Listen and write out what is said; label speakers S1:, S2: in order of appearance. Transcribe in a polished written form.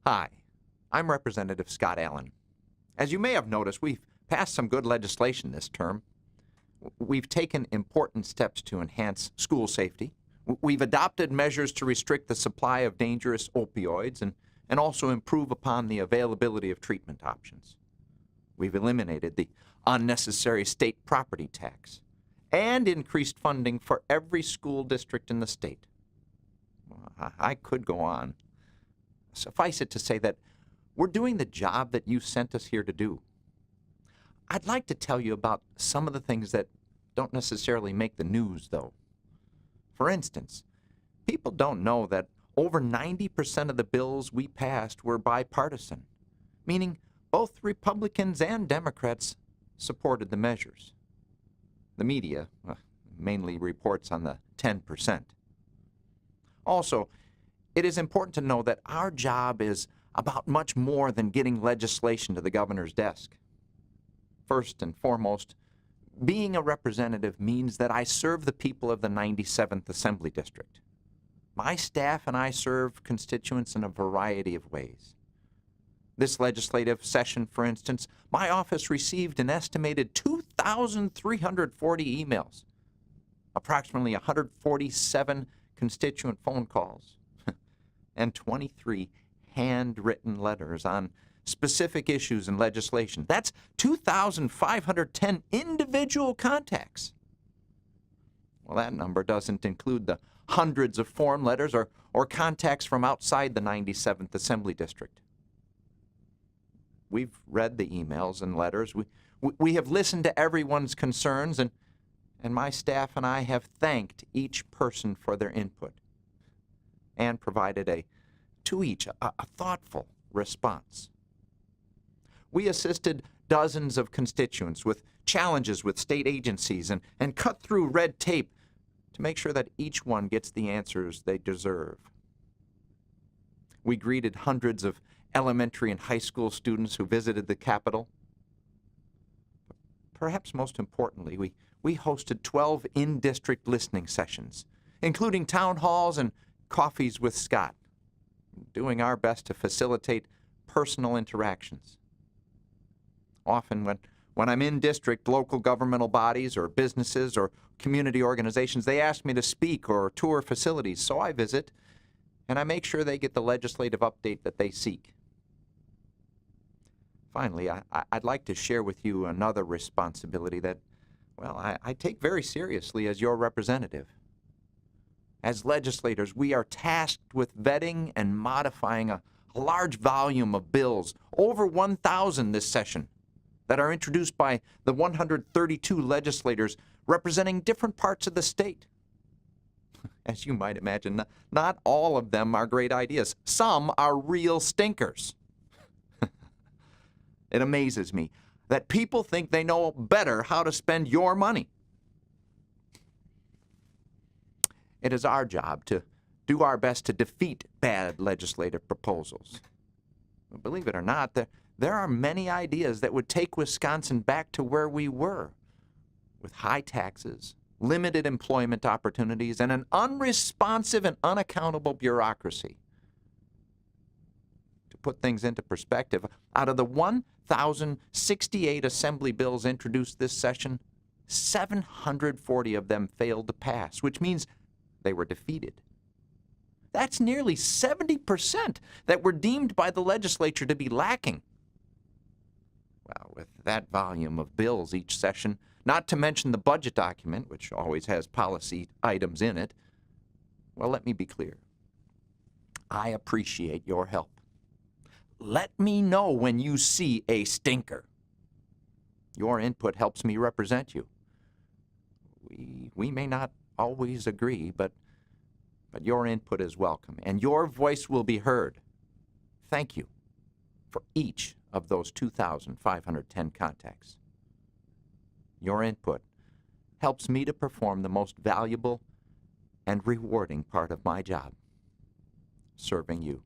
S1: Hi, I'm Representative Scott Allen. As you may have noticed, we've passed some good legislation this term. We've taken important steps to enhance school safety. We've adopted measures to restrict the supply of dangerous opioids and also improve upon the availability of treatment options. We've eliminated the unnecessary state property tax and increased funding for every school district in the state. I could go on. Suffice it to say that we're doing the job that you sent us here to do. I'd like to tell you about some of the things that don't necessarily make the news, though. For instance, people don't know that over 90% of the bills we passed were bipartisan, meaning both Republicans and Democrats supported the measures. The media mainly reports on the 10%. Also, it is important to know that our job is about much more than getting legislation to the governor's desk. First and foremost, being a representative means that I serve the people of the 97th Assembly District. My staff and I serve constituents in a variety of ways. This legislative session, for instance, my office received an estimated 2,340 emails, approximately 147 constituent phone calls, and 23 handwritten letters on specific issues and legislation. That's 2,510 individual contacts. Well, that number doesn't include the hundreds of form letters or contacts from outside the 97th Assembly District. We've read the emails and letters. We have listened to everyone's concerns, and my staff and I have thanked each person for their input and provided to each a thoughtful response. We assisted dozens of constituents with challenges with state agencies and cut through red tape to make sure that each one gets the answers they deserve. We greeted hundreds of elementary and high school students who visited the Capitol. Perhaps most importantly, we hosted 12 in-district listening sessions, including town halls and coffees with Scott, doing our best to facilitate personal interactions. Often when I'm in district, local governmental bodies or businesses or community organizations, they ask me to speak or tour facilities, so I visit, and I make sure they get the legislative update that they seek. Finally, I'd like to share with you another responsibility that, well, I take very seriously as your representative. As legislators, we are tasked with vetting and modifying a large volume of bills, over 1,000 this session, that are introduced by the 132 legislators representing different parts of the state. As you might imagine, not all of them are great ideas. Some are real stinkers. It amazes me that people think they know better how to spend your money. It is our job to do our best to defeat bad legislative proposals. Believe it or not, there are many ideas that would take Wisconsin back to where we were, with high taxes, limited employment opportunities, and an unresponsive and unaccountable bureaucracy. To put things into perspective, out of the 1,068 assembly bills introduced this session, 740 of them failed to pass, which means they were defeated. That's nearly 70% that were deemed by the legislature to be lacking. Well, with that volume of bills each session, not to mention the budget document, which always has policy items in it, well, let me be clear. I appreciate your help. Let me know when you see a stinker. Your input helps me represent you. We may not always agree, but your input is welcome, and your voice will be heard. Thank you for each of those 2,510 contacts. Your input helps me to perform the most valuable and rewarding part of my job, serving you.